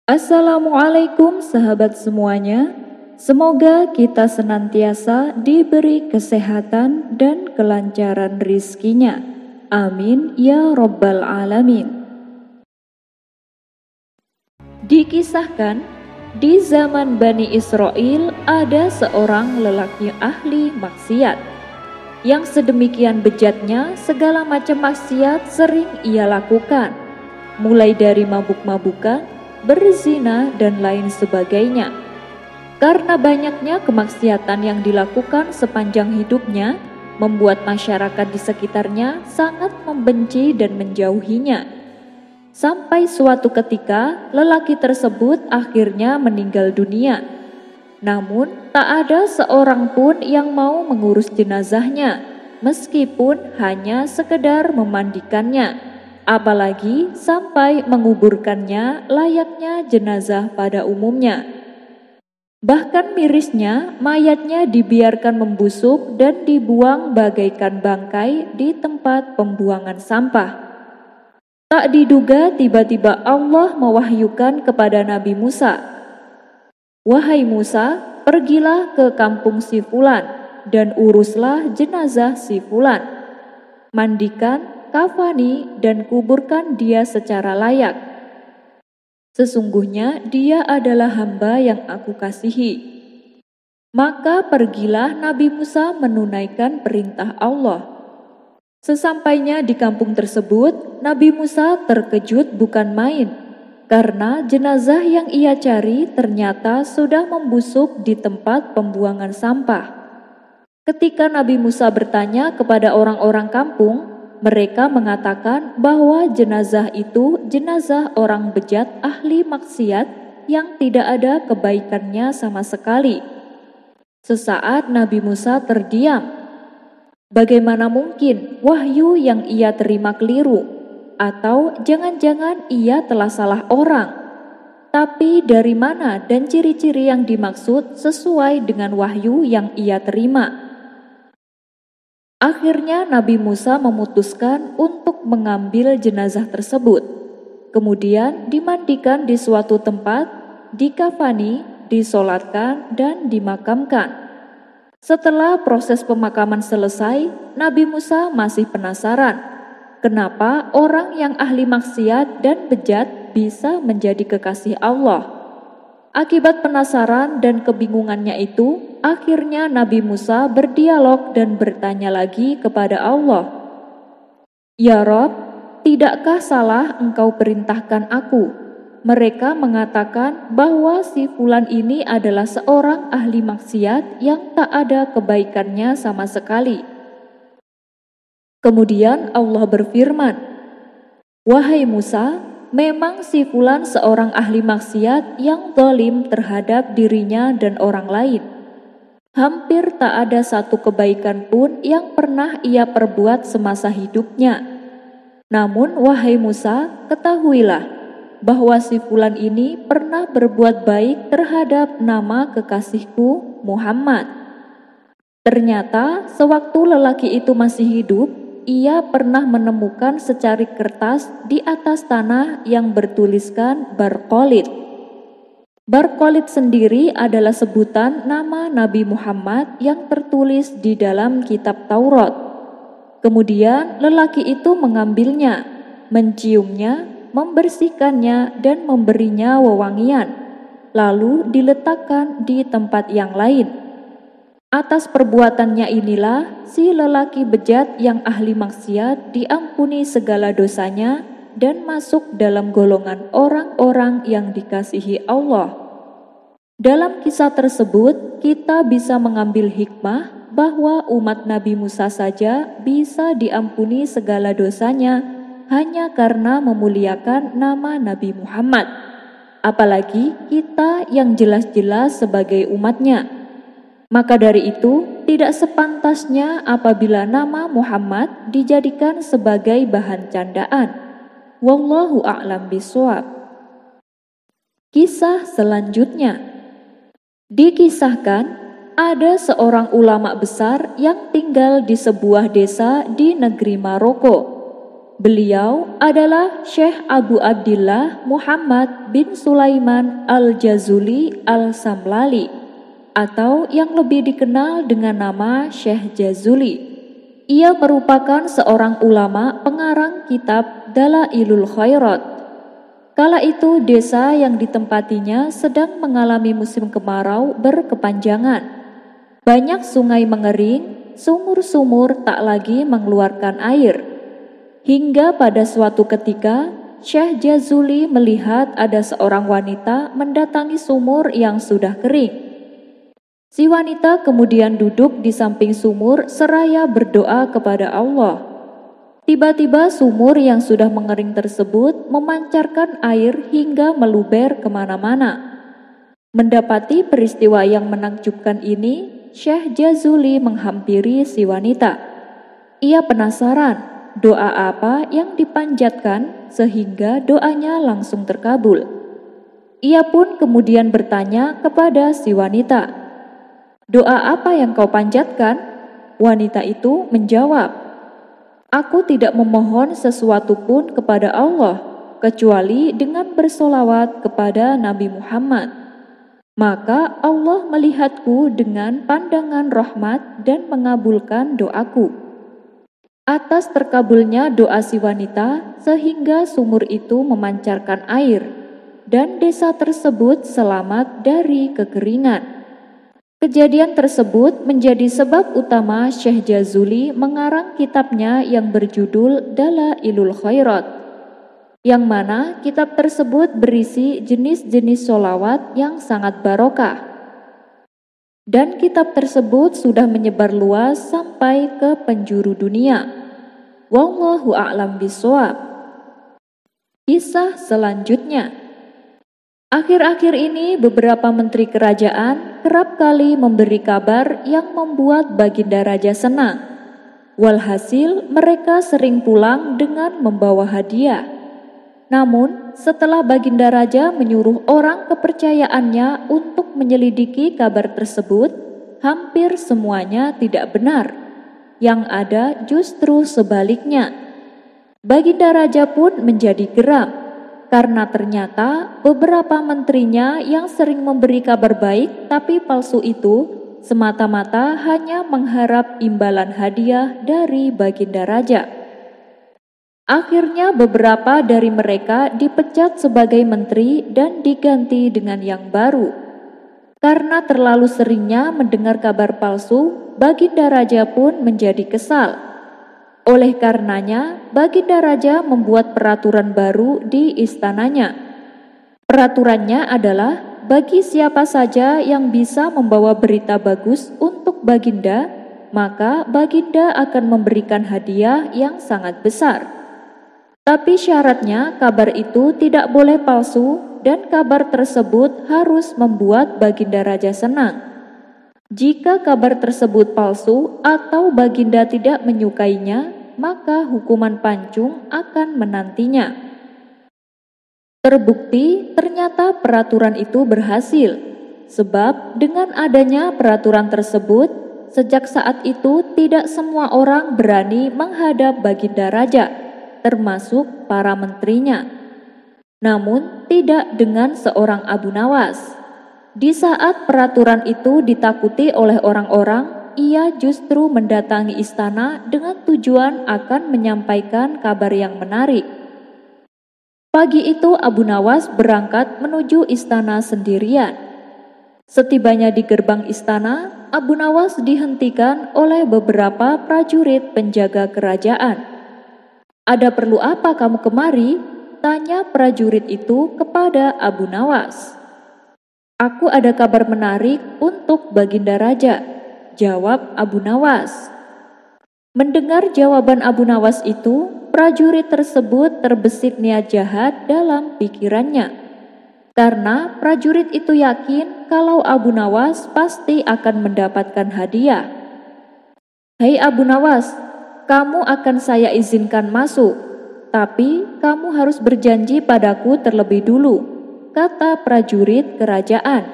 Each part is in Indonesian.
Assalamualaikum sahabat semuanya. Semoga kita senantiasa diberi kesehatan dan kelancaran rizkinya. Amin ya Rabbal Alamin. Dikisahkan, di zaman Bani Israel ada seorang lelaki ahli maksiat. Yang sedemikian bejatnya, segala macam maksiat sering ia lakukan, mulai dari mabuk-mabukan, berzina, dan lain sebagainya. Karena banyaknya kemaksiatan yang dilakukan sepanjang hidupnya, membuat masyarakat di sekitarnya sangat membenci dan menjauhinya. Sampai suatu ketika, lelaki tersebut akhirnya meninggal dunia. Namun, tak ada seorang pun yang mau mengurus jenazahnya, meskipun hanya sekedar memandikannya, apalagi sampai menguburkannya layaknya jenazah pada umumnya. Bahkan mirisnya, mayatnya dibiarkan membusuk dan dibuang bagaikan bangkai di tempat pembuangan sampah. Tak diduga tiba-tiba Allah mewahyukan kepada Nabi Musa, "Wahai Musa, pergilah ke kampung si Fulan dan uruslah jenazah si Fulan. Mandikan, kafani, dan kuburkan dia secara layak. Sesungguhnya dia adalah hamba yang aku kasihi." Maka pergilah Nabi Musa menunaikan perintah Allah. Sesampainya di kampung tersebut, Nabi Musa terkejut bukan main, karena jenazah yang ia cari ternyata sudah membusuk di tempat pembuangan sampah. Ketika Nabi Musa bertanya kepada orang-orang kampung, mereka mengatakan bahwa jenazah itu jenazah orang bejat ahli maksiat yang tidak ada kebaikannya sama sekali. Sesaat Nabi Musa terdiam. Bagaimana mungkin wahyu yang ia terima keliru? Atau jangan-jangan ia telah salah orang? Tapi dari mana dan ciri-ciri yang dimaksud sesuai dengan wahyu yang ia terima? Akhirnya Nabi Musa memutuskan untuk mengambil jenazah tersebut. Kemudian dimandikan di suatu tempat, dikafani, disolatkan, dan dimakamkan. Setelah proses pemakaman selesai, Nabi Musa masih penasaran kenapa orang yang ahli maksiat dan bejat bisa menjadi kekasih Allah. Akibat penasaran dan kebingungannya itu, akhirnya Nabi Musa berdialog dan bertanya lagi kepada Allah, "Ya Rob, tidakkah salah engkau perintahkan aku?" Mereka mengatakan bahwa si Fulan ini adalah seorang ahli maksiat yang tak ada kebaikannya sama sekali. Kemudian Allah berfirman, "Wahai Musa, memang si Fulan seorang ahli maksiat yang zalim terhadap dirinya dan orang lain. Hampir tak ada satu kebaikan pun yang pernah ia perbuat semasa hidupnya. Namun wahai Musa, ketahuilah bahwa si Fulan ini pernah berbuat baik terhadap nama kekasihku Muhammad. Ternyata sewaktu lelaki itu masih hidup, ia pernah menemukan secarik kertas di atas tanah yang bertuliskan Barqolid. Barqolid sendiri adalah sebutan nama Nabi Muhammad yang tertulis di dalam kitab Taurat. Kemudian lelaki itu mengambilnya, menciumnya, membersihkannya, dan memberinya wewangian, lalu diletakkan di tempat yang lain. Atas perbuatannya inilah si lelaki bejat yang ahli maksiat diampuni segala dosanya dan masuk dalam golongan orang-orang yang dikasihi Allah. Dalam kisah tersebut, kita bisa mengambil hikmah bahwa umat Nabi Musa saja bisa diampuni segala dosanya hanya karena memuliakan nama Nabi Muhammad. Apalagi kita yang jelas-jelas sebagai umatnya. Maka dari itu, tidak sepantasnya apabila nama Muhammad dijadikan sebagai bahan candaan. Wallahu a'lam bishawab. Kisah selanjutnya. Dikisahkan, ada seorang ulama besar yang tinggal di sebuah desa di negeri Maroko. Beliau adalah Syekh Abu Abdillah Muhammad bin Sulaiman Al-Jazuli Al-Samlali, atau yang lebih dikenal dengan nama Syekh Jazuli. Ia merupakan seorang ulama pengarang kitab Dalailul Khairat. Kala itu desa yang ditempatinya sedang mengalami musim kemarau berkepanjangan. Banyak sungai mengering, sumur-sumur tak lagi mengeluarkan air. Hingga pada suatu ketika, Syekh Jazuli melihat ada seorang wanita mendatangi sumur yang sudah kering. Si wanita kemudian duduk di samping sumur seraya berdoa kepada Allah. Tiba-tiba sumur yang sudah mengering tersebut memancarkan air hingga meluber kemana-mana. Mendapati peristiwa yang menakjubkan ini, Syekh Jazuli menghampiri si wanita. Ia penasaran doa apa yang dipanjatkan sehingga doanya langsung terkabul. Ia pun kemudian bertanya kepada si wanita, "Doa apa yang kau panjatkan?" Wanita itu menjawab, "Aku tidak memohon sesuatu pun kepada Allah, kecuali dengan bersolawat kepada Nabi Muhammad. Maka Allah melihatku dengan pandangan rahmat dan mengabulkan doaku." Atas terkabulnya doa si wanita, sehingga sumur itu memancarkan air, dan desa tersebut selamat dari kekeringan. Kejadian tersebut menjadi sebab utama Syekh Jazuli mengarang kitabnya yang berjudul Dalailul Khairat, yang mana kitab tersebut berisi jenis-jenis sholawat yang sangat barokah. Dan kitab tersebut sudah menyebar luas sampai ke penjuru dunia. Wallahu a'lam bishawab. Kisah selanjutnya. Akhir-akhir ini beberapa menteri kerajaan kerap kali memberi kabar yang membuat Baginda Raja senang. Walhasil mereka sering pulang dengan membawa hadiah. Namun setelah Baginda Raja menyuruh orang kepercayaannya untuk menyelidiki kabar tersebut, hampir semuanya tidak benar. Yang ada justru sebaliknya. Baginda Raja pun menjadi geram, karena ternyata beberapa menterinya yang sering memberi kabar baik tapi palsu itu semata-mata hanya mengharap imbalan hadiah dari Baginda Raja. Akhirnya beberapa dari mereka dipecat sebagai menteri dan diganti dengan yang baru. Karena terlalu seringnya mendengar kabar palsu, Baginda Raja pun menjadi kesal. Oleh karenanya, Baginda Raja membuat peraturan baru di istananya. Peraturannya adalah bagi siapa saja yang bisa membawa berita bagus untuk Baginda, maka Baginda akan memberikan hadiah yang sangat besar. Tapi syaratnya kabar itu tidak boleh palsu dan kabar tersebut harus membuat Baginda Raja senang. Jika kabar tersebut palsu atau Baginda tidak menyukainya, maka hukuman pancung akan menantinya. Terbukti ternyata peraturan itu berhasil, sebab dengan adanya peraturan tersebut, sejak saat itu tidak semua orang berani menghadap Baginda Raja, termasuk para menterinya. Namun tidak dengan seorang Abu Nawas. Di saat peraturan itu ditakuti oleh orang-orang, ia justru mendatangi istana dengan tujuan akan menyampaikan kabar yang menarik. Pagi itu Abu Nawas berangkat menuju istana sendirian. Setibanya di gerbang istana, Abu Nawas dihentikan oleh beberapa prajurit penjaga kerajaan. "Ada perlu apa kamu kemari?" tanya prajurit itu kepada Abu Nawas. "Aku ada kabar menarik untuk Baginda Raja," jawab Abu Nawas. Mendengar jawaban Abu Nawas itu, prajurit tersebut terbesit niat jahat dalam pikirannya. Karena prajurit itu yakin kalau Abu Nawas pasti akan mendapatkan hadiah. "Hei Abu Nawas, kamu akan saya izinkan masuk, tapi kamu harus berjanji padaku terlebih dulu," kata prajurit kerajaan.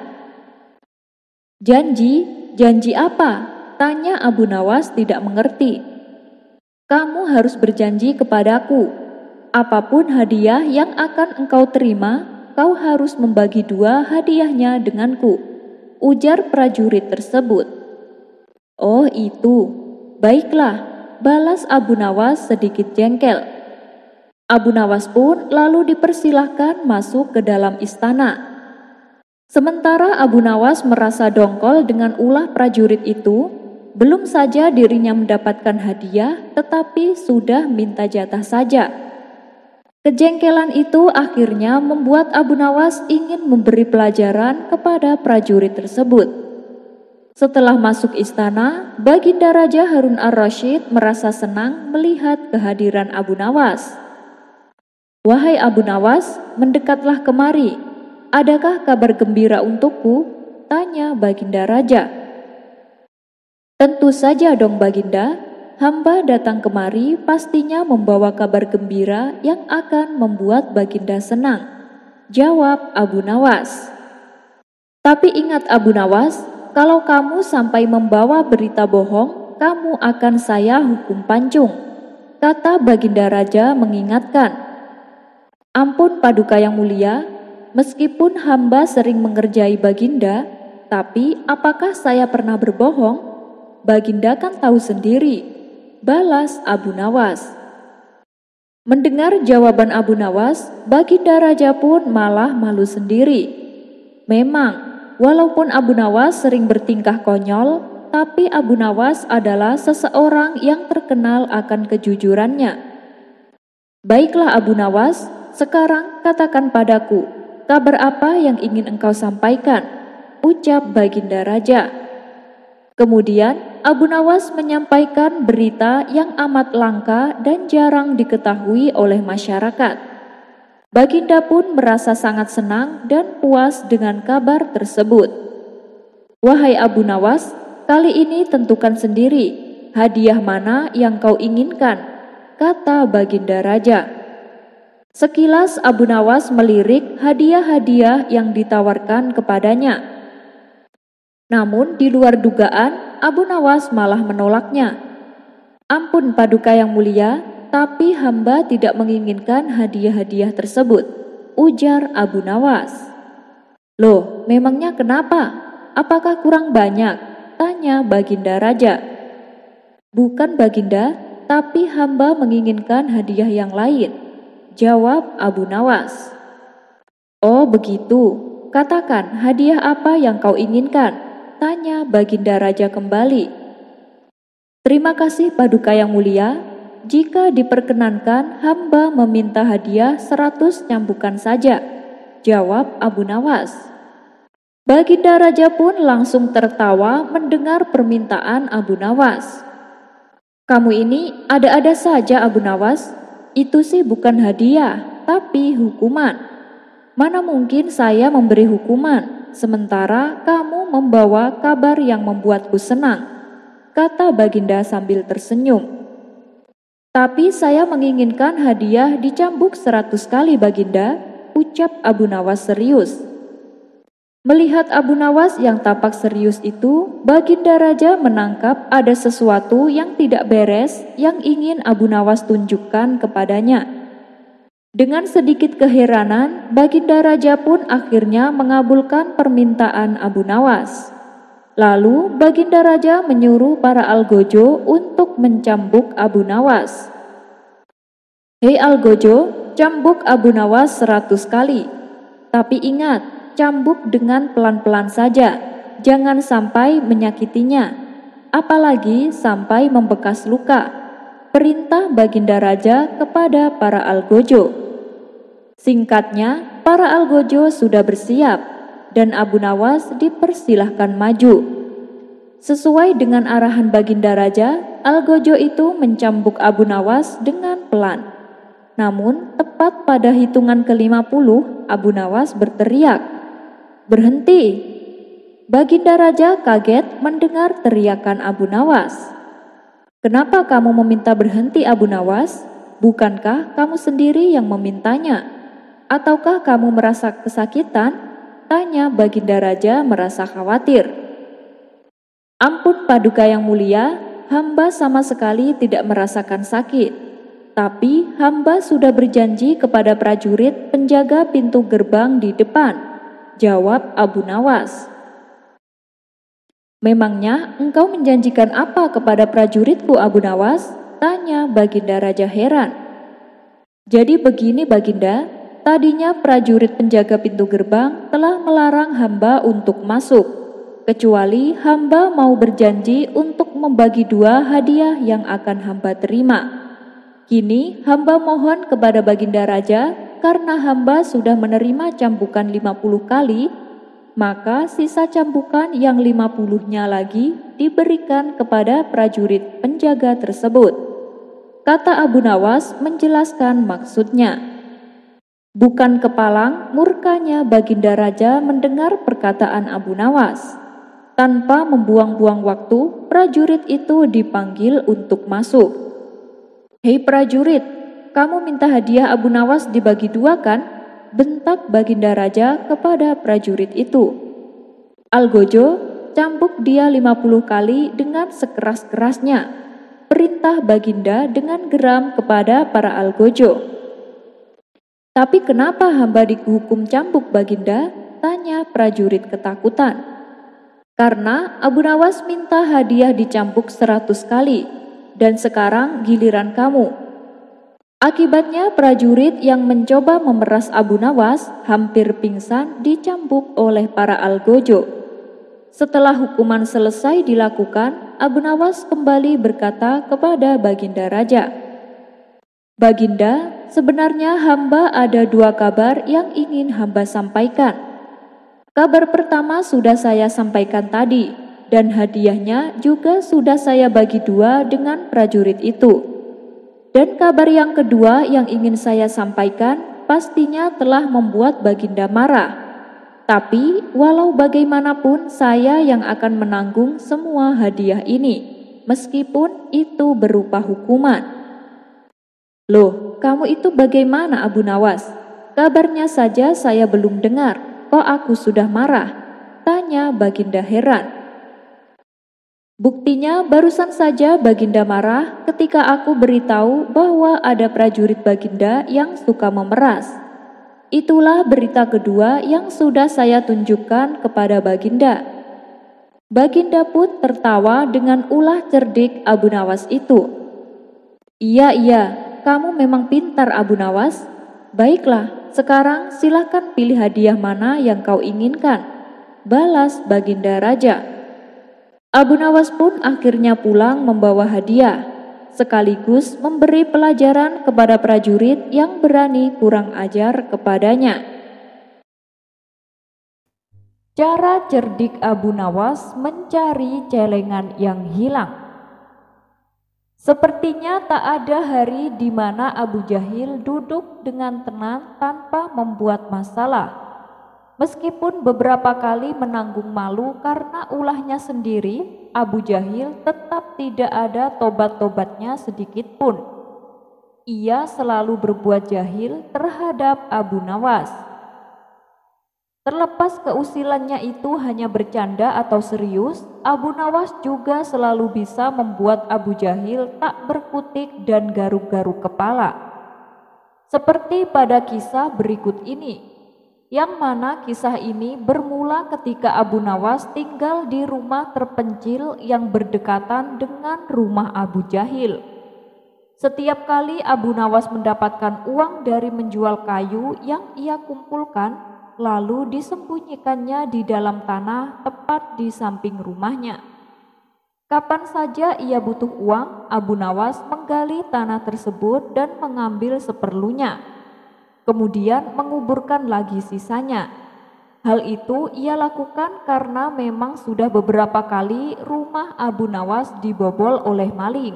"Janji? Janji apa?" tanya Abu Nawas tidak mengerti. kamu harus berjanji kepadaku. Apapun hadiah yang akan engkau terima, kau harus membagi dua hadiahnya denganku, ujar prajurit tersebut. Oh itu, baiklah, balas Abu Nawas sedikit jengkel. Abu Nawas pun lalu dipersilahkan masuk ke dalam istana. Sementara Abu Nawas merasa dongkol dengan ulah prajurit itu, belum saja dirinya mendapatkan hadiah, tetapi sudah minta jatah saja. Kejengkelan itu akhirnya membuat Abu Nawas ingin memberi pelajaran kepada prajurit tersebut. Setelah masuk istana, Baginda Raja Harun ar-Rasyid merasa senang melihat kehadiran Abu Nawas. Wahai Abu Nawas, mendekatlah kemari. Adakah kabar gembira untukku? Tanya Baginda Raja. Tentu saja dong Baginda, hamba datang kemari pastinya membawa kabar gembira yang akan membuat Baginda senang, jawab Abu Nawas. Tapi ingat Abu Nawas, kalau kamu sampai membawa berita bohong, kamu akan saya hukum pancung, kata Baginda Raja mengingatkan. Ampun Paduka yang mulia, meskipun hamba sering mengerjai Baginda, tapi apakah saya pernah berbohong? Baginda kan tahu sendiri, balas Abu Nawas. Mendengar jawaban Abu Nawas, Baginda Raja pun malah malu sendiri. Memang, walaupun Abu Nawas sering bertingkah konyol, tapi Abu Nawas adalah seseorang yang terkenal akan kejujurannya. Baiklah Abu Nawas, sekarang katakan padaku, kabar apa yang ingin engkau sampaikan? Ucap Baginda Raja. Kemudian Abu Nawas menyampaikan berita yang amat langka dan jarang diketahui oleh masyarakat. Baginda pun merasa sangat senang dan puas dengan kabar tersebut. Wahai Abu Nawas, kali ini tentukan sendiri hadiah mana yang kau inginkan, kata Baginda Raja. Sekilas Abu Nawas melirik hadiah-hadiah yang ditawarkan kepadanya. Namun di luar dugaan, Abu Nawas malah menolaknya. Ampun Paduka yang mulia, tapi hamba tidak menginginkan hadiah-hadiah tersebut, ujar Abu Nawas. Loh, memangnya kenapa? Apakah kurang banyak? Tanya Baginda Raja. Bukan Baginda, tapi hamba menginginkan hadiah yang lain, jawab Abu Nawas. Oh begitu, katakan hadiah apa yang kau inginkan? Tanya Baginda Raja kembali. Terima kasih Paduka yang mulia, jika diperkenankan hamba meminta hadiah 100 cambukan saja, jawab Abu Nawas. Baginda Raja pun langsung tertawa mendengar permintaan Abu Nawas. Kamu ini ada-ada saja Abu Nawas, itu sih bukan hadiah, tapi hukuman. Mana mungkin saya memberi hukuman, sementara kamu membawa kabar yang membuatku senang, kata Baginda sambil tersenyum. Tapi saya menginginkan hadiah dicambuk 100 kali Baginda, ucap Abu Nawas serius. Melihat Abu Nawas yang tampak serius itu, Baginda Raja menangkap ada sesuatu yang tidak beres yang ingin Abu Nawas tunjukkan kepadanya. Dengan sedikit keheranan, Baginda Raja pun akhirnya mengabulkan permintaan Abu Nawas. Lalu Baginda Raja menyuruh para algojo untuk mencambuk Abu Nawas. Hei algojo, cambuk Abu Nawas 100 kali. Tapi ingat, cambuk dengan pelan-pelan saja, jangan sampai menyakitinya, apalagi sampai membekas luka. Perintah Baginda Raja kepada para algojo. Singkatnya, para algojo sudah bersiap dan Abu Nawas dipersilahkan maju. Sesuai dengan arahan Baginda Raja, algojo itu mencambuk Abu Nawas dengan pelan. Namun, tepat pada hitungan ke-50, Abu Nawas berteriak, "Berhenti!" Baginda Raja kaget mendengar teriakan Abu Nawas. Kenapa kamu meminta berhenti Abu Nawas? Bukankah kamu sendiri yang memintanya? Ataukah kamu merasa kesakitan? Tanya Baginda Raja merasa khawatir. Ampun Paduka yang mulia, hamba sama sekali tidak merasakan sakit. Tapi hamba sudah berjanji kepada prajurit penjaga pintu gerbang di depan, jawab Abu Nawas. Memangnya engkau menjanjikan apa kepada prajuritku Abu Nawas? Tanya Baginda Raja heran. Jadi begini Baginda, tadinya prajurit penjaga pintu gerbang telah melarang hamba untuk masuk, kecuali hamba mau berjanji untuk membagi 2 hadiah yang akan hamba terima. Kini hamba mohon kepada Baginda Raja, karena hamba sudah menerima cambukan 50 kali, maka sisa cambukan yang 50-nya lagi diberikan kepada prajurit penjaga tersebut. Kata Abu Nawas menjelaskan maksudnya. Bukan kepalang murkanya Baginda Raja mendengar perkataan Abu Nawas. Tanpa membuang-buang waktu, prajurit itu dipanggil untuk masuk. Hei prajurit, kamu minta hadiah Abu Nawas dibagi 2 kan? Bentak Baginda Raja kepada prajurit itu. Algojo, cambuk dia 50 kali dengan sekeras-kerasnya. Perintah Baginda dengan geram kepada para algojo. Tapi kenapa hamba dihukum cambuk Baginda? Tanya prajurit ketakutan. Karena Abu Nawas minta hadiah dicambuk 100 kali, dan sekarang giliran kamu. Akibatnya prajurit yang mencoba memeras Abu Nawas hampir pingsan dicambuk oleh para algojo. Setelah hukuman selesai dilakukan, Abu Nawas kembali berkata kepada Baginda Raja. Baginda, sebenarnya hamba ada 2 kabar yang ingin hamba sampaikan. Kabar pertama sudah saya sampaikan tadi, dan hadiahnya juga sudah saya bagi 2 dengan prajurit itu. Dan kabar yang kedua yang ingin saya sampaikan pastinya telah membuat Baginda marah. Tapi walau bagaimanapun saya yang akan menanggung semua hadiah ini, meskipun itu berupa hukuman. Loh, kamu itu bagaimana Abu Nawas? Kabarnya saja saya belum dengar, kok aku sudah marah? Tanya Baginda heran. Buktinya barusan saja Baginda marah ketika aku beritahu bahwa ada prajurit Baginda yang suka memeras. Itulah berita kedua yang sudah saya tunjukkan kepada Baginda. Baginda pun tertawa dengan ulah cerdik Abu Nawas itu. Iya, kamu memang pintar Abu Nawas. Baiklah, sekarang silakan pilih hadiah mana yang kau inginkan. Balas Baginda Raja. Abu Nawas pun akhirnya pulang membawa hadiah, sekaligus memberi pelajaran kepada prajurit yang berani kurang ajar kepadanya. Cara cerdik Abu Nawas mencari celengan yang hilang. Sepertinya tak ada hari di mana Abu Jahil duduk dengan tenang tanpa membuat masalah. Meskipun beberapa kali menanggung malu karena ulahnya sendiri, Abu Jahil tetap tidak ada tobat-tobatnya sedikit pun. Ia selalu berbuat jahil terhadap Abu Nawas. Terlepas keusilannya itu hanya bercanda atau serius, Abu Nawas juga selalu bisa membuat Abu Jahil tak berkutik dan garuk-garuk kepala. Seperti pada kisah berikut ini, yang mana kisah ini bermula ketika Abu Nawas tinggal di rumah terpencil yang berdekatan dengan rumah Abu Jahil. Setiap kali Abu Nawas mendapatkan uang dari menjual kayu yang ia kumpulkan, lalu disembunyikannya di dalam tanah tepat di samping rumahnya. Kapan saja ia butuh uang, Abu Nawas menggali tanah tersebut dan mengambil seperlunya. Kemudian menguburkan lagi sisanya. Hal itu ia lakukan karena memang sudah beberapa kali rumah Abu Nawas dibobol oleh maling.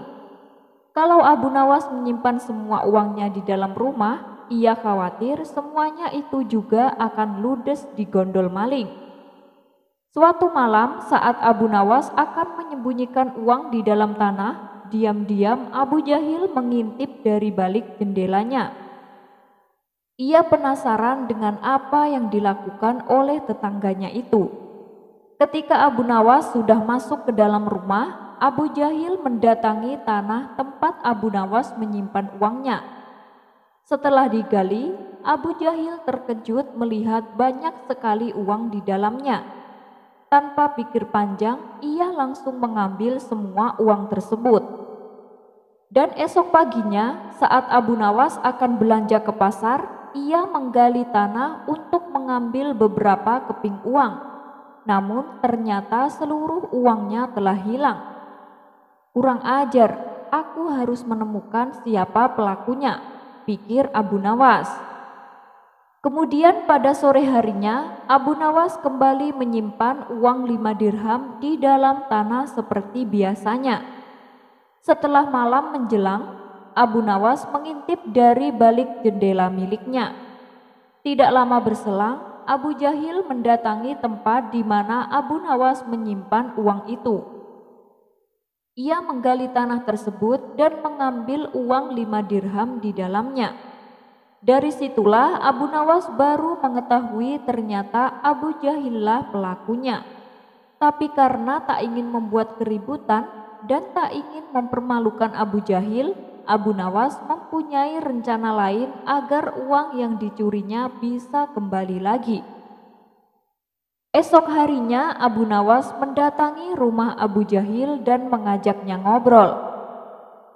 Kalau Abu Nawas menyimpan semua uangnya di dalam rumah, ia khawatir semuanya itu juga akan ludes digondol maling. Suatu malam saat Abu Nawas akan menyembunyikan uang di dalam tanah, diam-diam Abu Jahil mengintip dari balik jendelanya. Ia penasaran dengan apa yang dilakukan oleh tetangganya itu. Ketika Abu Nawas sudah masuk ke dalam rumah, Abu Jahil mendatangi tanah tempat Abu Nawas menyimpan uangnya. Setelah digali, Abu Jahil terkejut melihat banyak sekali uang di dalamnya. Tanpa pikir panjang, ia langsung mengambil semua uang tersebut. Dan esok paginya, saat Abu Nawas akan belanja ke pasar, ia menggali tanah untuk mengambil beberapa keping uang. Namun ternyata seluruh uangnya telah hilang. Kurang ajar, aku harus menemukan siapa pelakunya, pikir Abu Nawas. Kemudian pada sore harinya, Abu Nawas kembali menyimpan uang 5 dirham di dalam tanah seperti biasanya. Setelah malam menjelang, Abu Nawas mengintip dari balik jendela miliknya. Tidak lama berselang, Abu Jahil mendatangi tempat di mana Abu Nawas menyimpan uang itu. Ia menggali tanah tersebut dan mengambil uang 5 dirham di dalamnya. Dari situlah Abu Nawas baru mengetahui ternyata Abu Jahillah pelakunya. Tapi karena tak ingin membuat keributan dan tak ingin mempermalukan Abu Jahil, Abu Nawas mempunyai rencana lain agar uang yang dicurinya bisa kembali lagi. Esok harinya Abu Nawas mendatangi rumah Abu Jahil dan mengajaknya ngobrol.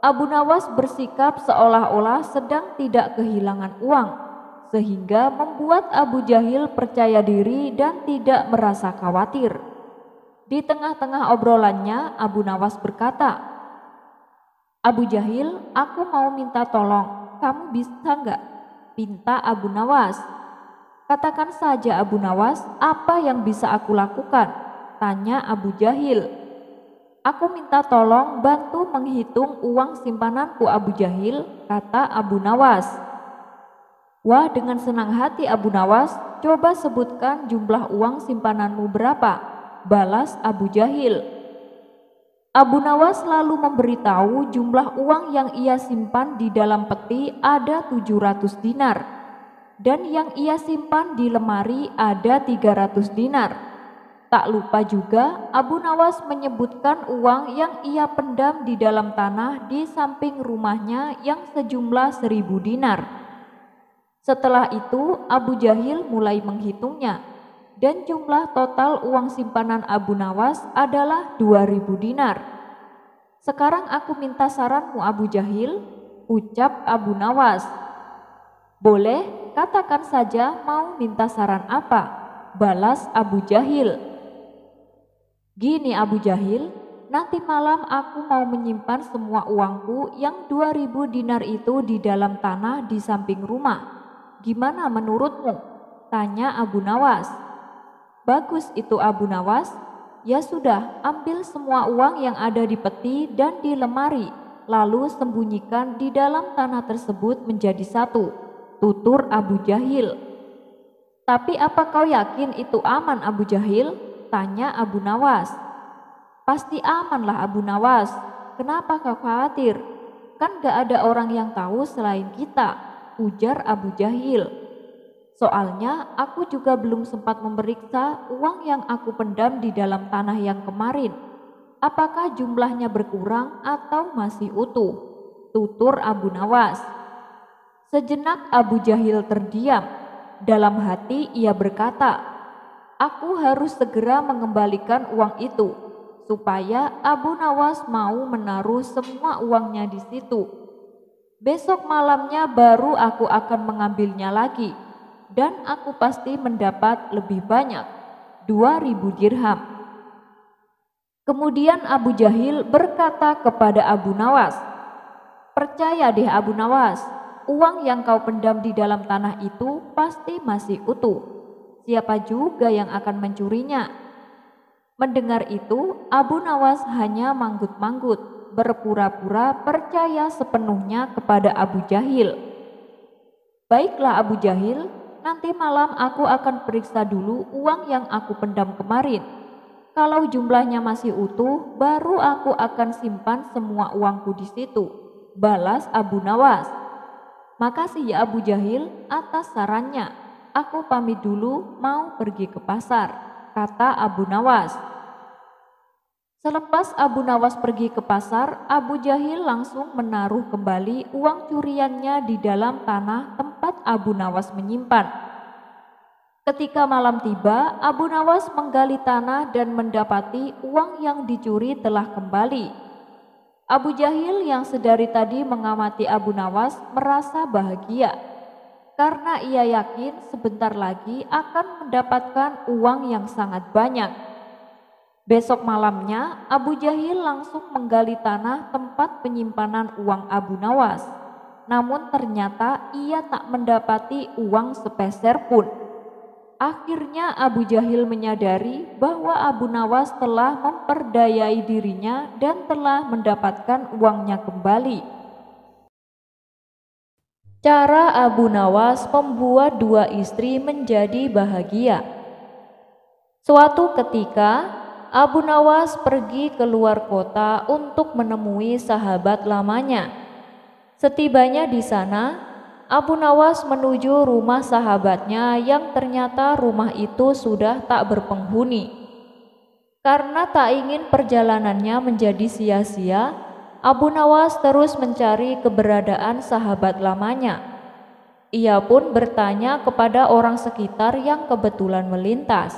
Abu Nawas bersikap seolah-olah sedang tidak kehilangan uang, sehingga membuat Abu Jahil percaya diri dan tidak merasa khawatir. Di tengah-tengah obrolannya, Abu Nawas berkata, "Abu Jahil, aku mau minta tolong, kamu bisa nggak?" Pinta Abu Nawas. "Katakan saja Abu Nawas, apa yang bisa aku lakukan?" tanya Abu Jahil. "Aku minta tolong bantu menghitung uang simpananku Abu Jahil," kata Abu Nawas. "Wah, dengan senang hati Abu Nawas, coba sebutkan jumlah uang simpananmu berapa," balas Abu Jahil. Abu Nawas lalu memberitahu jumlah uang yang ia simpan di dalam peti ada 700 dinar, dan yang ia simpan di lemari ada 300 dinar. Tak lupa juga Abu Nawas menyebutkan uang yang ia pendam di dalam tanah di samping rumahnya yang sejumlah 1000 dinar. Setelah itu Abu Jahil mulai menghitungnya, dan jumlah total uang simpanan Abu Nawas adalah 2000 dinar. "Sekarang aku minta saranmu Abu Jahil," ucap Abu Nawas. "Boleh, katakan saja mau minta saran apa," balas Abu Jahil. "Gini Abu Jahil, nanti malam aku mau menyimpan semua uangku yang 2000 dinar itu di dalam tanah di samping rumah. Gimana menurutmu?" tanya Abu Nawas. "Bagus itu Abu Nawas. Ya sudah, ambil semua uang yang ada di peti dan di lemari, lalu sembunyikan di dalam tanah tersebut menjadi satu," tutur Abu Jahil. "Tapi apa kau yakin itu aman Abu Jahil?" tanya Abu Nawas. "Pasti amanlah Abu Nawas. Kenapa kau khawatir? Kan gak ada orang yang tahu selain kita," ujar Abu Jahil. "Soalnya aku juga belum sempat memeriksa uang yang aku pendam di dalam tanah yang kemarin. Apakah jumlahnya berkurang atau masih utuh?" tutur Abu Nawas. Sejenak Abu Jahil terdiam. Dalam hati ia berkata, "Aku harus segera mengembalikan uang itu, supaya Abu Nawas mau menaruh semua uangnya di situ. Besok malamnya baru aku akan mengambilnya lagi, dan aku pasti mendapat lebih banyak, 2000 dirham." Kemudian Abu Jahil berkata kepada Abu Nawas, "Percaya deh Abu Nawas, uang yang kau pendam di dalam tanah itu pasti masih utuh. Siapa juga yang akan mencurinya?" Mendengar itu, Abu Nawas hanya manggut-manggut, berpura-pura percaya sepenuhnya kepada Abu Jahil. "Baiklah Abu Jahil, nanti malam aku akan periksa dulu uang yang aku pendam kemarin. Kalau jumlahnya masih utuh, baru aku akan simpan semua uangku di situ," balas Abu Nawas. "Makasih ya Abu Jahil atas sarannya. Aku pamit dulu mau pergi ke pasar," kata Abu Nawas. Selepas Abu Nawas pergi ke pasar, Abu Jahil langsung menaruh kembali uang curiannya di dalam tanah tempat Abu Nawas menyimpan. Ketika malam tiba, Abu Nawas menggali tanah dan mendapati uang yang dicuri telah kembali. Abu Jahil yang sedari tadi mengamati Abu Nawas merasa bahagia, karena ia yakin sebentar lagi akan mendapatkan uang yang sangat banyak. Besok malamnya, Abu Jahil langsung menggali tanah tempat penyimpanan uang Abu Nawas. Namun ternyata ia tak mendapati uang sepeser pun. Akhirnya Abu Jahil menyadari bahwa Abu Nawas telah memperdayai dirinya dan telah mendapatkan uangnya kembali. Cara Abu Nawas membuat dua istri menjadi bahagia. Suatu ketika, Abu Nawas pergi keluar kota untuk menemui sahabat lamanya. Setibanya di sana, Abu Nawas menuju rumah sahabatnya yang ternyata rumah itu sudah tak berpenghuni. Karena tak ingin perjalanannya menjadi sia-sia, Abu Nawas terus mencari keberadaan sahabat lamanya. Ia pun bertanya kepada orang sekitar yang kebetulan melintas.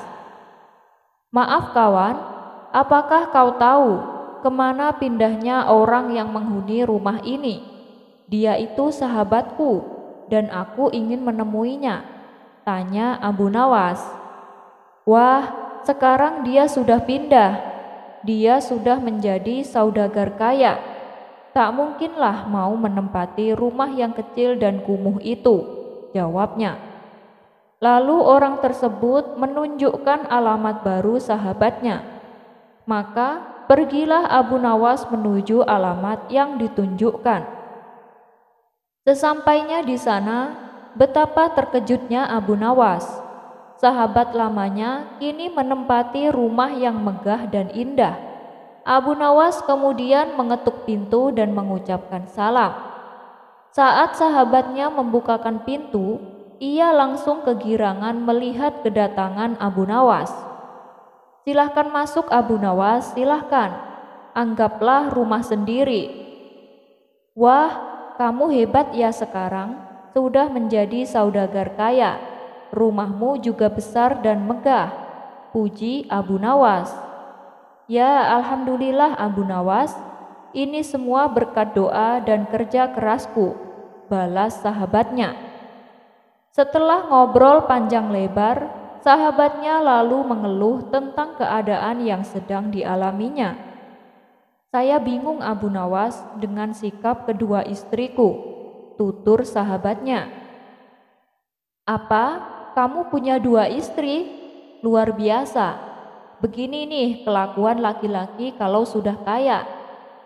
"Maaf kawan, apakah kau tahu kemana pindahnya orang yang menghuni rumah ini? Dia itu sahabatku dan aku ingin menemuinya," tanya Abu Nawas. "Wah, sekarang dia sudah pindah. Dia sudah menjadi saudagar kaya. Tak mungkinlah mau menempati rumah yang kecil dan kumuh itu," jawabnya. Lalu orang tersebut menunjukkan alamat baru sahabatnya. Maka pergilah Abu Nawas menuju alamat yang ditunjukkan. Sesampainya di sana, betapa terkejutnya Abu Nawas. Sahabat lamanya kini menempati rumah yang megah dan indah. Abu Nawas kemudian mengetuk pintu dan mengucapkan salam. Saat sahabatnya membukakan pintu, ia langsung kegirangan melihat kedatangan Abu Nawas. "Silahkan masuk Abu Nawas, silahkan. Anggaplah rumah sendiri." "Wah, kamu hebat ya sekarang, sudah menjadi saudagar kaya. Rumahmu juga besar dan megah," puji Abu Nawas. "Ya, alhamdulillah Abu Nawas, ini semua berkat doa dan kerja kerasku," balas sahabatnya. Setelah ngobrol panjang lebar, sahabatnya lalu mengeluh tentang keadaan yang sedang dialaminya. "Saya bingung Abu Nawas dengan sikap kedua istriku," tutur sahabatnya. "Apa? Kamu punya dua istri? Luar biasa. Begini nih kelakuan laki-laki kalau sudah kaya.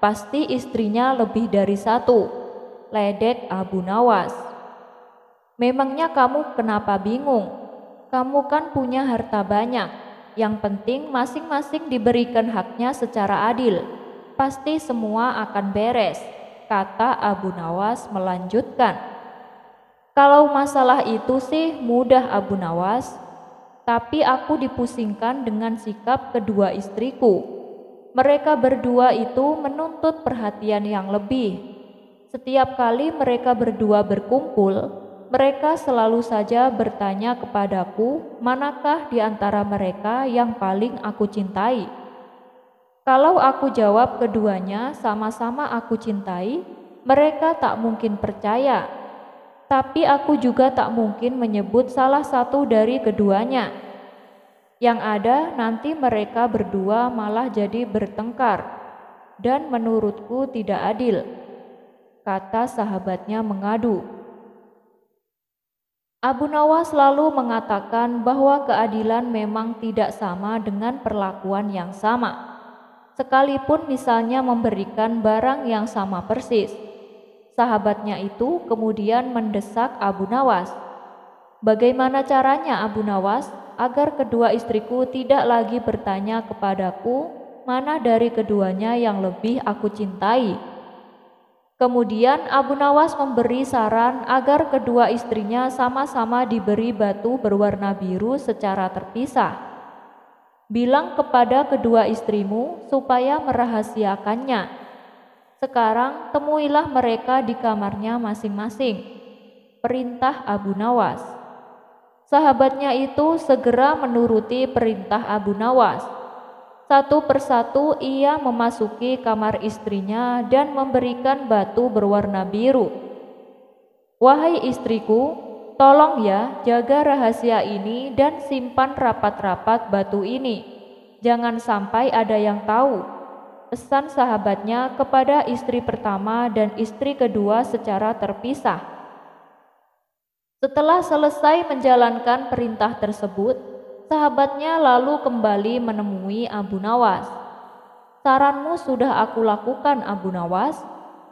Pasti istrinya lebih dari satu," ledek Abu Nawas. "Memangnya kamu kenapa bingung? Kamu kan punya harta banyak. Yang penting masing-masing diberikan haknya secara adil. Pasti semua akan beres," kata Abu Nawas melanjutkan. "Kalau masalah itu sih mudah Abu Nawas, tapi aku dipusingkan dengan sikap kedua istriku. Mereka berdua itu menuntut perhatian yang lebih. Setiap kali mereka berdua berkumpul, mereka selalu saja bertanya kepadaku manakah di antara mereka yang paling aku cintai. Kalau aku jawab keduanya sama-sama aku cintai, mereka tak mungkin percaya. Tapi aku juga tak mungkin menyebut salah satu dari keduanya. Yang ada nanti mereka berdua malah jadi bertengkar, dan menurutku tidak adil," kata sahabatnya mengadu. Abu Nawas lalu mengatakan bahwa keadilan memang tidak sama dengan perlakuan yang sama. Sekalipun misalnya memberikan barang yang sama persis. Sahabatnya itu kemudian mendesak Abu Nawas. "Bagaimana caranya Abu Nawas agar kedua istriku tidak lagi bertanya kepadaku mana dari keduanya yang lebih aku cintai?" Kemudian Abu Nawas memberi saran agar kedua istrinya sama-sama diberi batu berwarna biru secara terpisah. Bilang kepada kedua istrimu supaya merahasiakannya. Sekarang temuilah mereka di kamarnya masing-masing. Perintah Abu Nawas. Sahabatnya itu segera menuruti perintah Abu Nawas. Satu persatu ia memasuki kamar istrinya dan memberikan batu berwarna biru. Wahai istriku, tolong ya jaga rahasia ini dan simpan rapat-rapat batu ini. Jangan sampai ada yang tahu. Pesan sahabatnya kepada istri pertama dan istri kedua secara terpisah. Setelah selesai menjalankan perintah tersebut, sahabatnya lalu kembali menemui Abu Nawas. Saranmu sudah aku lakukan, Abu Nawas.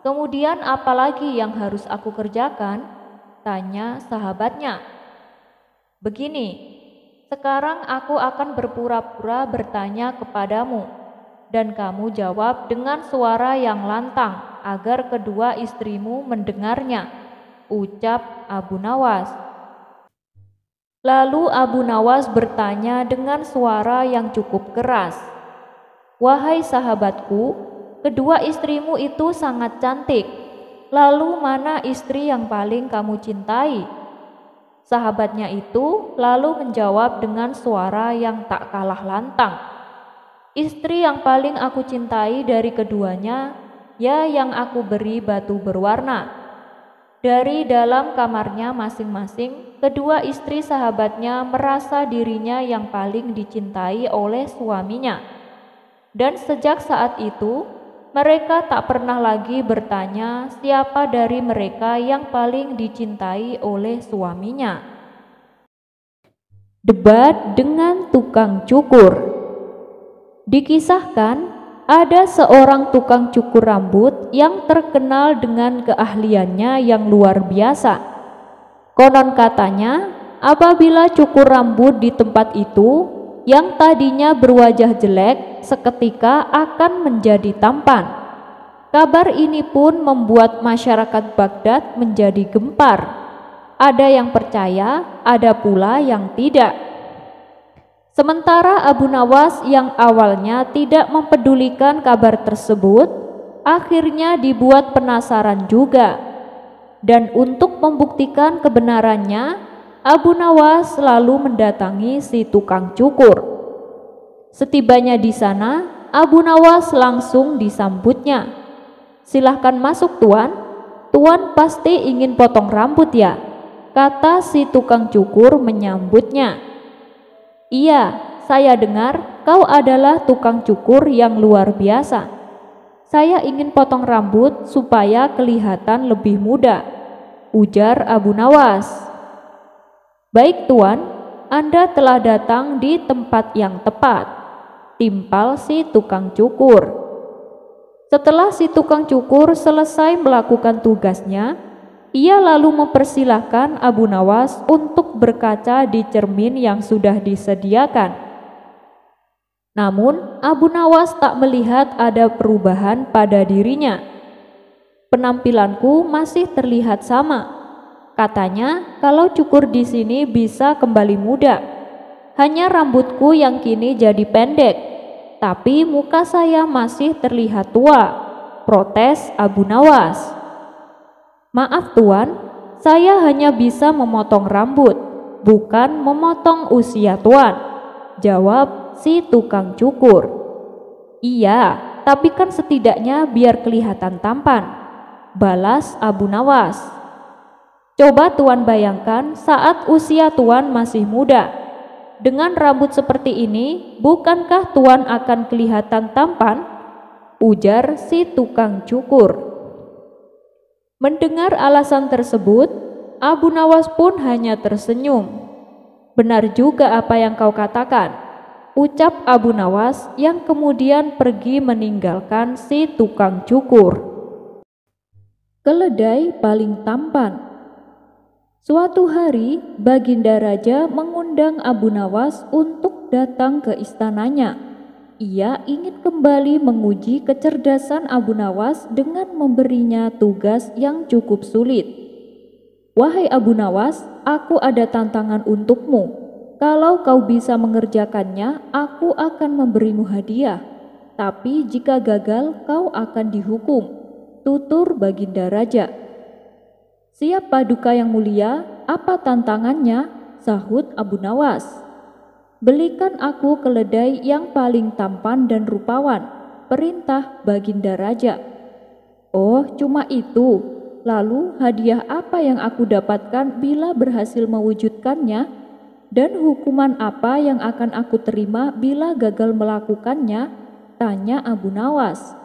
Kemudian apa lagi yang harus aku kerjakan? Tanya sahabatnya. Begini, sekarang aku akan berpura-pura bertanya kepadamu, dan kamu jawab dengan suara yang lantang agar kedua istrimu mendengarnya, ucap Abu Nawas. Lalu Abu Nawas bertanya dengan suara yang cukup keras, "Wahai sahabatku, kedua istrimu itu sangat cantik. Lalu mana istri yang paling kamu cintai?" Sahabatnya itu lalu menjawab dengan suara yang tak kalah lantang, "Istri yang paling aku cintai dari keduanya, ya yang aku beri batu berwarna." Dari dalam kamarnya masing-masing, kedua istri sahabatnya merasa dirinya yang paling dicintai oleh suaminya. Dan sejak saat itu, mereka tak pernah lagi bertanya siapa dari mereka yang paling dicintai oleh suaminya. Debat dengan tukang cukur. Dikisahkan, ada seorang tukang cukur rambut yang terkenal dengan keahliannya yang luar biasa. Konon katanya, apabila cukur rambut di tempat itu, yang tadinya berwajah jelek seketika akan menjadi tampan. Kabar ini pun membuat masyarakat Baghdad menjadi gempar. Ada yang percaya, ada pula yang tidak. Sementara Abu Nawas yang awalnya tidak mempedulikan kabar tersebut, akhirnya dibuat penasaran juga. Dan untuk membuktikan kebenarannya, Abu Nawas lalu mendatangi si tukang cukur. Setibanya di sana, Abu Nawas langsung disambutnya. "Silahkan masuk, Tuan. Tuan pasti ingin potong rambut ya?" kata si tukang cukur menyambutnya. "Iya, saya dengar kau adalah tukang cukur yang luar biasa. Saya ingin potong rambut supaya kelihatan lebih muda," ujar Abu Nawas. "Baik Tuan, Anda telah datang di tempat yang tepat," timpal si tukang cukur. Setelah si tukang cukur selesai melakukan tugasnya, ia lalu mempersilahkan Abu Nawas untuk berkaca di cermin yang sudah disediakan. Namun Abu Nawas tak melihat ada perubahan pada dirinya. "Penampilanku masih terlihat sama," katanya, "kalau cukur di sini bisa kembali muda. Hanya rambutku yang kini jadi pendek, tapi muka saya masih terlihat tua," protes Abu Nawas. "Maaf Tuan, saya hanya bisa memotong rambut, bukan memotong usia Tuan," jawab si tukang cukur. "Iya, tapi kan setidaknya biar kelihatan tampan," balas Abu Nawas. "Coba Tuan bayangkan saat usia Tuan masih muda. Dengan rambut seperti ini, bukankah Tuan akan kelihatan tampan?" ujar si tukang cukur. Mendengar alasan tersebut, Abu Nawas pun hanya tersenyum. "Benar juga apa yang kau katakan," ucap Abu Nawas yang kemudian pergi meninggalkan si tukang cukur. Keledai paling tampan. Suatu hari, Baginda Raja mengundang Abu Nawas untuk datang ke istananya. Ia ingin kembali menguji kecerdasan Abu Nawas dengan memberinya tugas yang cukup sulit. "Wahai Abu Nawas, aku ada tantangan untukmu. Kalau kau bisa mengerjakannya, aku akan memberimu hadiah. Tapi jika gagal, kau akan dihukum, tutur Baginda Raja. Siap Paduka yang mulia, apa tantangannya? Sahut Abu Nawas. Belikan aku keledai yang paling tampan dan rupawan, perintah Baginda Raja. Oh, cuma itu. Lalu hadiah apa yang aku dapatkan bila berhasil mewujudkannya? Dan hukuman apa yang akan aku terima bila gagal melakukannya? Tanya Abu Nawas.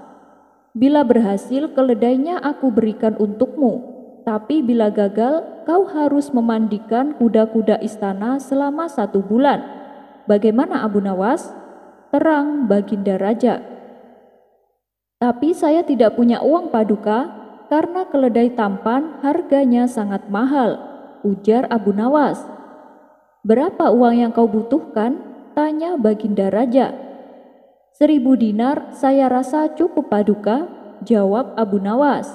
Bila berhasil, keledainya aku berikan untukmu. Tapi bila gagal, kau harus memandikan kuda-kuda istana selama 1 bulan. Bagaimana Abu Nawas? Terang Baginda Raja. Tapi saya tidak punya uang Paduka, karena keledai tampan harganya sangat mahal, ujar Abu Nawas. Berapa uang yang kau butuhkan? Tanya Baginda Raja. 1000 dinar saya rasa cukup Paduka, jawab Abu Nawas.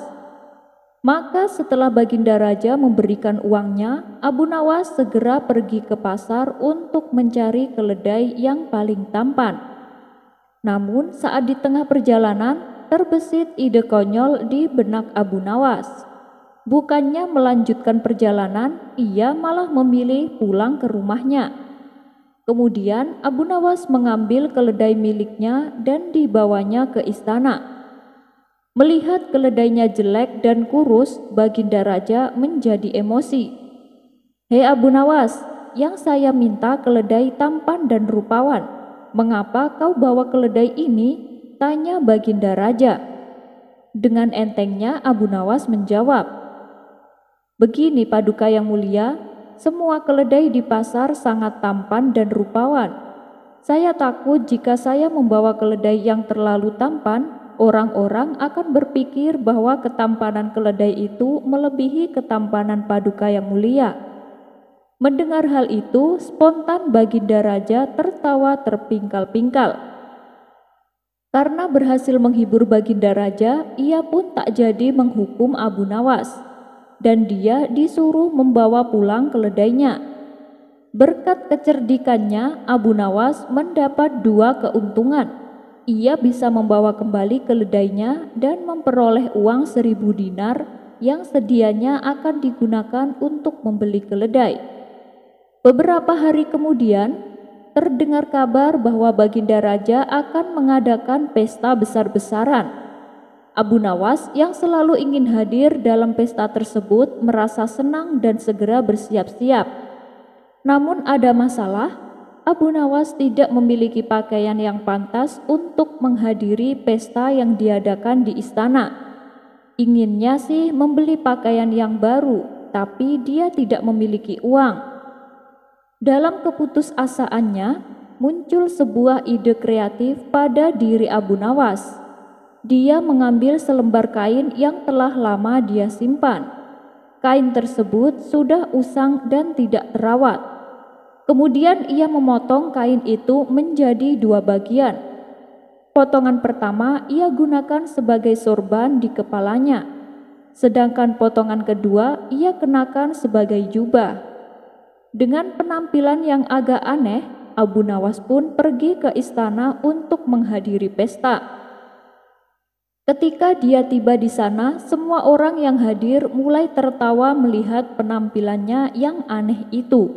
Maka setelah Baginda Raja memberikan uangnya, Abu Nawas segera pergi ke pasar untuk mencari keledai yang paling tampan. Namun saat di tengah perjalanan, terbesit ide konyol di benak Abu Nawas. Bukannya melanjutkan perjalanan, ia malah memilih pulang ke rumahnya. Kemudian Abu Nawas mengambil keledai miliknya dan dibawanya ke istana. Melihat keledainya jelek dan kurus, Baginda Raja menjadi emosi. Hei Abu Nawas, yang saya minta keledai tampan dan rupawan. Mengapa kau bawa keledai ini? Tanya Baginda Raja. Dengan entengnya Abu Nawas menjawab, begini Paduka yang mulia, semua keledai di pasar sangat tampan dan rupawan. Saya takut jika saya membawa keledai yang terlalu tampan, orang-orang akan berpikir bahwa ketampanan keledai itu melebihi ketampanan Paduka yang mulia. Mendengar hal itu, spontan Baginda Raja tertawa terpingkal-pingkal. Karena berhasil menghibur Baginda Raja, ia pun tak jadi menghukum Abu Nawas. Dan dia disuruh membawa pulang keledainya. Berkat kecerdikannya, Abu Nawas mendapat 2 keuntungan. Ia bisa membawa kembali keledainya dan memperoleh uang 1000 dinar yang sedianya akan digunakan untuk membeli keledai. Beberapa hari kemudian, terdengar kabar bahwa Baginda Raja akan mengadakan pesta besar-besaran. Abu Nawas yang selalu ingin hadir dalam pesta tersebut merasa senang dan segera bersiap-siap. Namun ada masalah, Abu Nawas tidak memiliki pakaian yang pantas untuk menghadiri pesta yang diadakan di istana. Inginnya sih membeli pakaian yang baru, tapi dia tidak memiliki uang. Dalam keputusasaannya, muncul sebuah ide kreatif pada diri Abu Nawas. Dia mengambil selembar kain yang telah lama dia simpan. Kain tersebut sudah usang dan tidak terawat. Kemudian ia memotong kain itu menjadi 2 bagian. Potongan pertama ia gunakan sebagai sorban di kepalanya, sedangkan potongan kedua ia kenakan sebagai jubah. Dengan penampilan yang agak aneh, Abu Nawas pun pergi ke istana untuk menghadiri pesta. Ketika dia tiba di sana, semua orang yang hadir mulai tertawa melihat penampilannya yang aneh itu.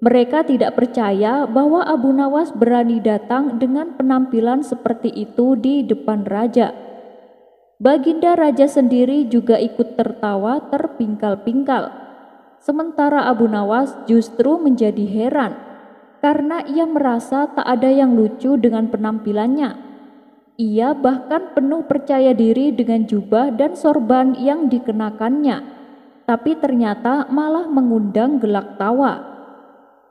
Mereka tidak percaya bahwa Abu Nawas berani datang dengan penampilan seperti itu di depan raja. Baginda Raja sendiri juga ikut tertawa terpingkal-pingkal. Sementara Abu Nawas justru menjadi heran, karena ia merasa tak ada yang lucu dengan penampilannya. Ia bahkan penuh percaya diri dengan jubah dan sorban yang dikenakannya, tapi ternyata malah mengundang gelak tawa.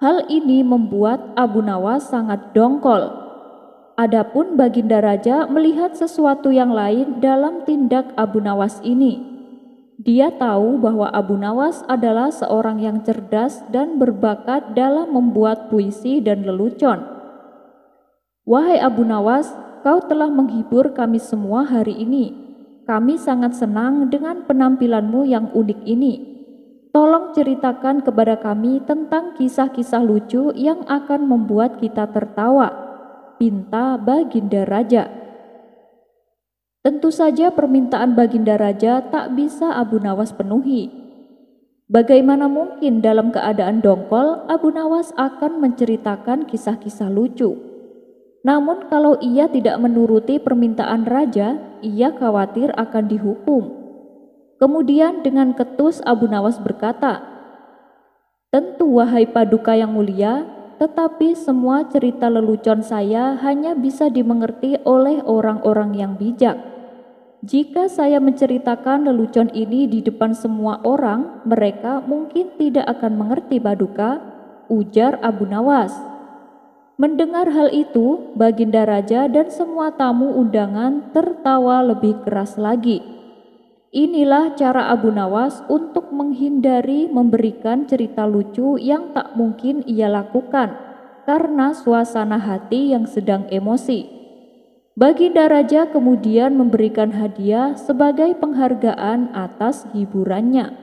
Hal ini membuat Abu Nawas sangat dongkol. Adapun Baginda Raja melihat sesuatu yang lain dalam tindak Abu Nawas ini. Dia tahu bahwa Abu Nawas adalah seorang yang cerdas dan berbakat dalam membuat puisi dan lelucon. Wahai Abu Nawas, kau telah menghibur kami semua hari ini. Kami sangat senang dengan penampilanmu yang unik ini. Tolong ceritakan kepada kami tentang kisah-kisah lucu yang akan membuat kita tertawa, pinta Baginda Raja. Tentu saja permintaan Baginda Raja tak bisa Abu Nawas penuhi. Bagaimana mungkin dalam keadaan dongkol Abu Nawas akan menceritakan kisah-kisah lucu? Namun kalau ia tidak menuruti permintaan raja, ia khawatir akan dihukum. Kemudian dengan ketus Abu Nawas berkata, "Tentu wahai Paduka yang mulia, tetapi semua cerita lelucon saya hanya bisa dimengerti oleh orang-orang yang bijak. Jika saya menceritakan lelucon ini di depan semua orang, mereka mungkin tidak akan mengerti Paduka," ujar Abu Nawas. Mendengar hal itu, Baginda Raja dan semua tamu undangan tertawa lebih keras lagi. Inilah cara Abu Nawas untuk menghindari memberikan cerita lucu yang tak mungkin ia lakukan karena suasana hati yang sedang emosi. Baginda Raja kemudian memberikan hadiah sebagai penghargaan atas hiburannya.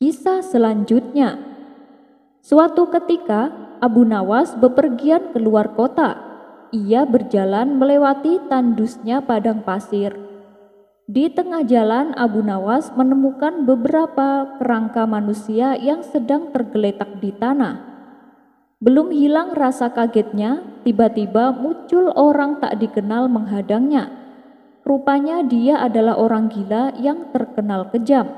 Kisah selanjutnya. Suatu ketika Abu Nawas bepergian keluar kota. Ia berjalan melewati tandusnya padang pasir. Di tengah jalan Abu Nawas menemukan beberapa kerangka manusia yang sedang tergeletak di tanah. Belum hilang rasa kagetnya, tiba-tiba muncul orang tak dikenal menghadangnya. Rupanya dia adalah orang gila yang terkenal kejam.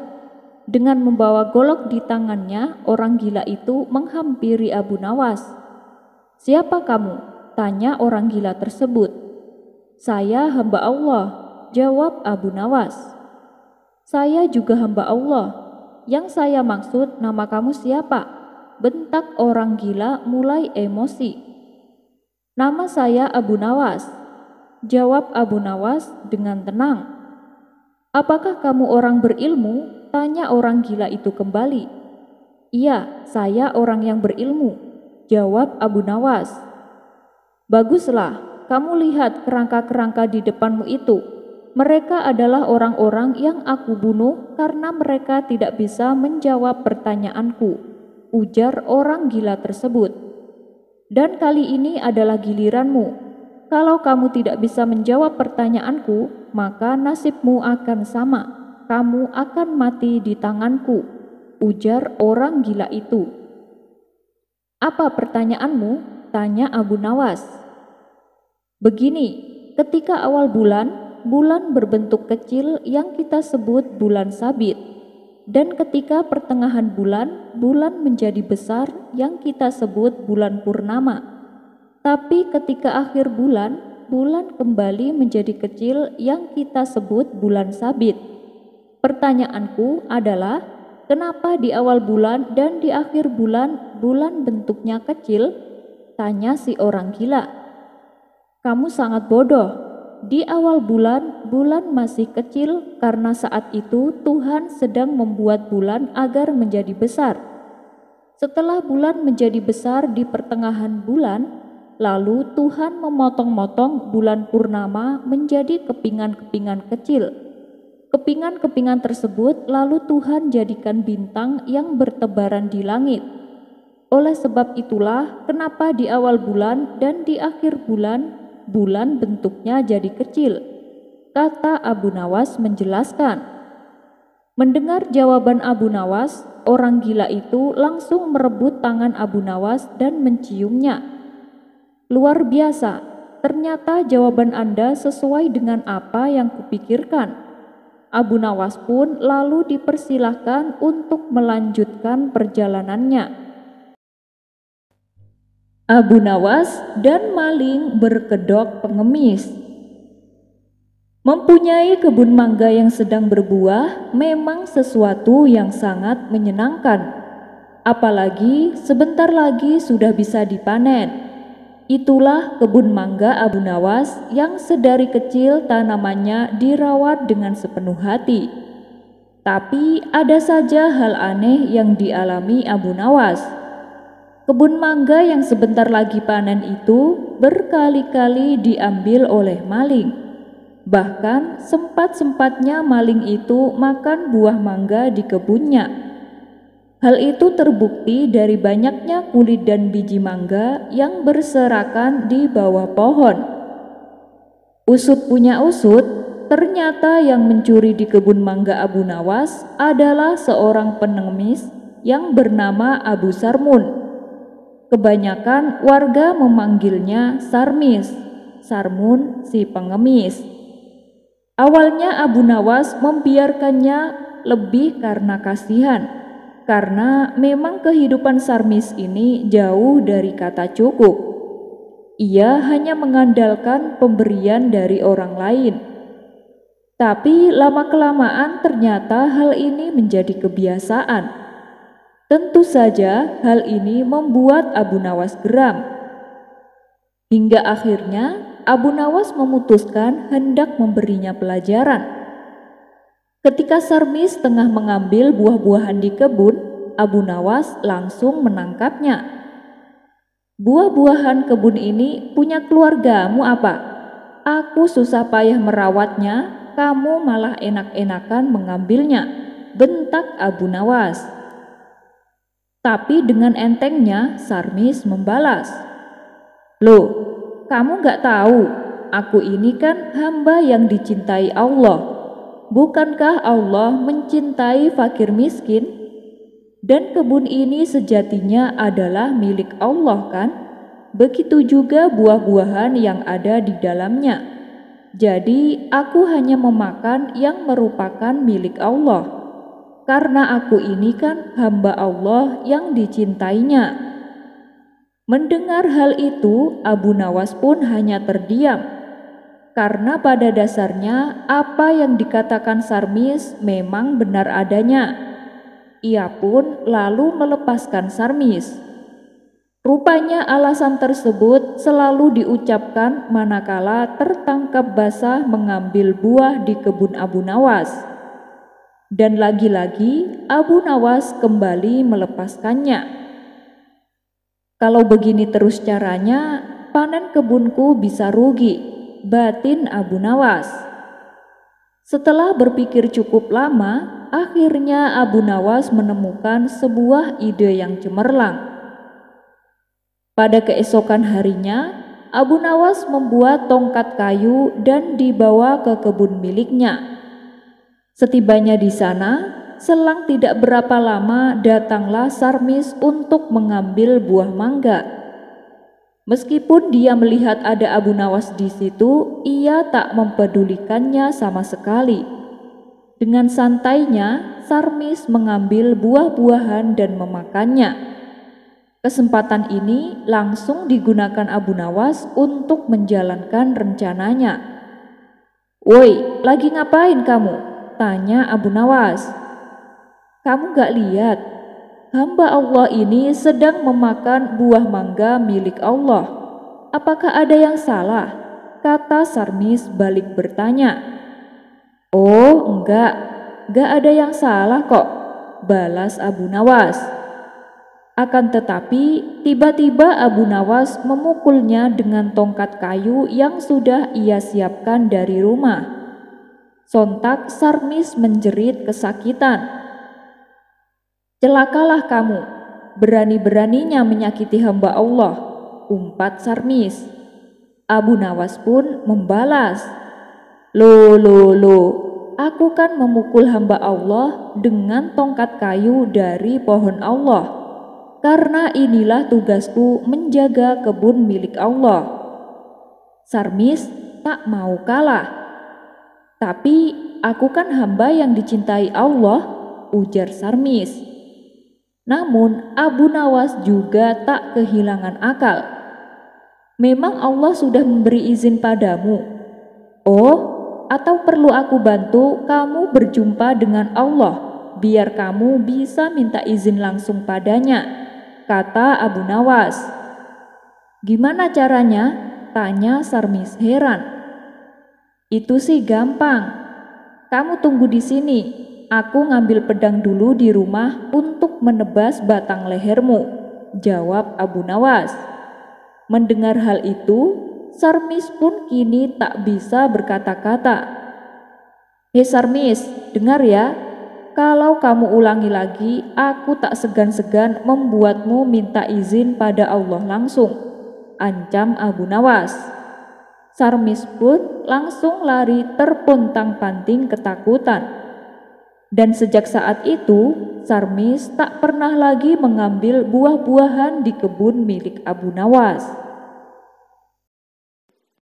Dengan membawa golok di tangannya, orang gila itu menghampiri Abu Nawas. "Siapa kamu?" tanya orang gila tersebut. "Saya hamba Allah," jawab Abu Nawas. "Saya juga hamba Allah. Yang saya maksud, nama kamu siapa?" bentak orang gila mulai emosi. "Nama saya Abu Nawas," jawab Abu Nawas dengan tenang. "Apakah kamu orang berilmu?" tanya orang gila itu kembali. "Iya, saya orang yang berilmu," jawab Abu Nawas. "Baguslah, kamu lihat kerangka-kerangka di depanmu itu. Mereka adalah orang-orang yang aku bunuh karena mereka tidak bisa menjawab pertanyaanku," ujar orang gila tersebut. "Dan kali ini adalah giliranmu. Kalau kamu tidak bisa menjawab pertanyaanku, maka nasibmu akan sama. Kamu akan mati di tanganku," ujar orang gila itu. "Apa pertanyaanmu?" tanya Abu Nawas. "Begini, ketika awal bulan berbentuk kecil yang kita sebut bulan sabit, dan ketika pertengahan bulan menjadi besar yang kita sebut bulan purnama. Tapi ketika akhir bulan kembali menjadi kecil yang kita sebut bulan sabit. Pertanyaanku adalah, kenapa di awal bulan dan di akhir bulan bentuknya kecil?" tanya si orang gila. "Kamu sangat bodoh. Di awal bulan masih kecil karena saat itu Tuhan sedang membuat bulan agar menjadi besar. Setelah bulan menjadi besar di pertengahan bulan, lalu Tuhan memotong-motong bulan purnama menjadi kepingan-kepingan kecil. Kepingan-kepingan tersebut lalu Tuhan jadikan bintang yang bertebaran di langit. Oleh sebab itulah kenapa di awal bulan dan di akhir bulan bentuknya jadi kecil," kata Abu Nawas menjelaskan. Mendengar jawaban Abu Nawas, orang gila itu langsung merebut tangan Abu Nawas dan menciumnya. "Luar biasa, ternyata jawaban Anda sesuai dengan apa yang kupikirkan." Abu Nawas pun lalu dipersilahkan untuk melanjutkan perjalanannya. Abu Nawas dan maling berkedok pengemis. Mempunyai kebun mangga yang sedang berbuah memang sesuatu yang sangat menyenangkan. Apalagi sebentar lagi sudah bisa dipanen. Itulah kebun mangga Abu Nawas yang sedari kecil tanamannya dirawat dengan sepenuh hati. Tapi ada saja hal aneh yang dialami Abu Nawas. Kebun mangga yang sebentar lagi panen itu berkali-kali diambil oleh maling. Bahkan sempat-sempatnya maling itu makan buah mangga di kebunnya. Hal itu terbukti dari banyaknya kulit dan biji mangga yang berserakan di bawah pohon. Usut punya usut, ternyata yang mencuri di kebun mangga Abu Nawas adalah seorang pengemis yang bernama Abu Sarmun. Kebanyakan warga memanggilnya Sarmis, Sarmun si pengemis. Awalnya Abu Nawas membiarkannya lebih karena kasihan, karena memang kehidupan Sarmis ini jauh dari kata cukup. Ia hanya mengandalkan pemberian dari orang lain. Tapi lama-kelamaan ternyata hal ini menjadi kebiasaan. Tentu saja hal ini membuat Abu Nawas geram. Hingga akhirnya Abu Nawas memutuskan hendak memberinya pelajaran. Ketika Sarmis tengah mengambil buah-buahan di kebun, Abu Nawas langsung menangkapnya. "Buah-buahan kebun ini punya keluargamu apa? Aku susah payah merawatnya, kamu malah enak-enakan mengambilnya," bentak Abu Nawas. Tapi dengan entengnya Sarmis membalas, "Loh, kamu gak tahu, aku ini kan hamba yang dicintai Allah. Bukankah Allah mencintai fakir miskin? Dan kebun ini sejatinya adalah milik Allah kan? Begitu juga buah-buahan yang ada di dalamnya. Jadi aku hanya memakan yang merupakan milik Allah, karena aku ini kan hamba Allah yang dicintainya." Mendengar hal itu, Abu Nawas pun hanya terdiam, karena pada dasarnya apa yang dikatakan Sarmis memang benar adanya. Ia pun lalu melepaskan Sarmis. Rupanya alasan tersebut selalu diucapkan manakala tertangkap basah mengambil buah di kebun Abu Nawas. Dan lagi-lagi Abu Nawas kembali melepaskannya. "Kalau begini terus caranya, panen kebunku bisa rugi," batin Abu Nawas. Setelah berpikir cukup lama, akhirnya Abu Nawas menemukan sebuah ide yang cemerlang. Pada keesokan harinya, Abu Nawas membuat tongkat kayu dan dibawa ke kebun miliknya. Setibanya di sana, selang tidak berapa lama datanglah Sarmis untuk mengambil buah mangga. Meskipun dia melihat ada Abu Nawas di situ, ia tak mempedulikannya sama sekali. Dengan santainya, Sarmis mengambil buah-buahan dan memakannya. Kesempatan ini langsung digunakan Abu Nawas untuk menjalankan rencananya. "Woi, lagi ngapain kamu?" tanya Abu Nawas. "Kamu gak lihat? Hamba Allah ini sedang memakan buah mangga milik Allah. Apakah ada yang salah?" kata Sarmis balik bertanya. "Oh enggak, gak ada yang salah kok," balas Abu Nawas. Akan tetapi tiba-tiba Abu Nawas memukulnya dengan tongkat kayu yang sudah ia siapkan dari rumah. Sontak Sarmis menjerit kesakitan. "Celakalah kamu, berani-beraninya menyakiti hamba Allah," umpat Sarmis. Abu Nawas pun membalas, Lo, aku kan memukul hamba Allah dengan tongkat kayu dari pohon Allah, karena inilah tugasku menjaga kebun milik Allah." Sarmis tak mau kalah. "Tapi aku kan hamba yang dicintai Allah," ujar Sarmis. Namun Abu Nawas juga tak kehilangan akal. "Memang Allah sudah memberi izin padamu? Oh, atau perlu aku bantu kamu berjumpa dengan Allah, biar kamu bisa minta izin langsung padanya?" kata Abu Nawas. "Gimana caranya?" tanya Sarmis heran. "Itu sih gampang. Kamu tunggu di sini. Aku ngambil pedang dulu di rumah untuk menebas batang lehermu," jawab Abu Nawas. Mendengar hal itu, Sarmis pun kini tak bisa berkata-kata. "Hei Sarmis, dengar ya, kalau kamu ulangi lagi, aku tak segan-segan membuatmu minta izin pada Allah langsung," ancam Abu Nawas. Sarmis pun langsung lari terpontang-panting ketakutan. Dan sejak saat itu, Sarmis tak pernah lagi mengambil buah-buahan di kebun milik Abu Nawas.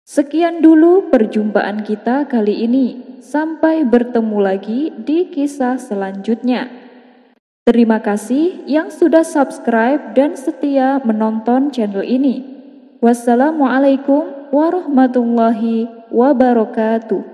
Sekian dulu perjumpaan kita kali ini. Sampai bertemu lagi di kisah selanjutnya. Terima kasih yang sudah subscribe dan setia menonton channel ini. Wassalamualaikum warahmatullahi wabarakatuh.